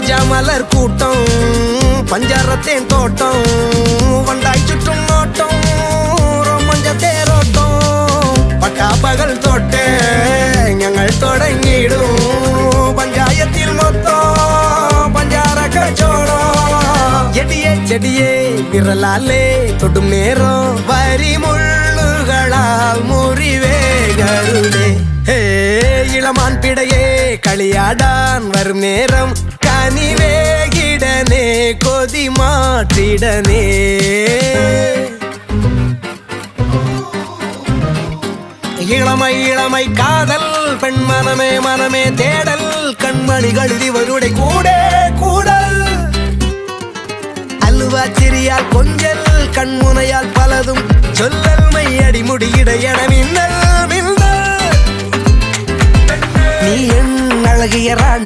ரோஜா மலர் கூட்டம் பஞ்சாரத்தேன் தோட்டம் வண்டாய் சுற்றும் நோட்டம் ரோமஞ்ச தேரோட்டம் பட்டா பகல் தொட்டே ഞങ്ങൾ തുടങ്ങിയിടും പഞ്ചായത്തിൽ മൊത്തം പഞ്ചാര കച്ചോടം ചെടിയെ ചെടിയെ വിരലാലേ തൊടും നേരം വരിമുള്ളുകളാൽ മുറിവേകരുതേ ഇളമാൻ പിടയെ കളിയാടാൻ വരും നേരം കനിവേകിടനേ കൊതി മാറ്റിടനേ இளமை இளமை காதல் பெண் மனமே மனமே தேடல் கண்மணிகள் இவருடைய கூட கூடல் அல்வா சிறியால் கொஞ்சல் கண்முனையால் பலதும் சொல்லல் மையடி முடியிட என மின்னல் மின்னல் நீ என் அழகிய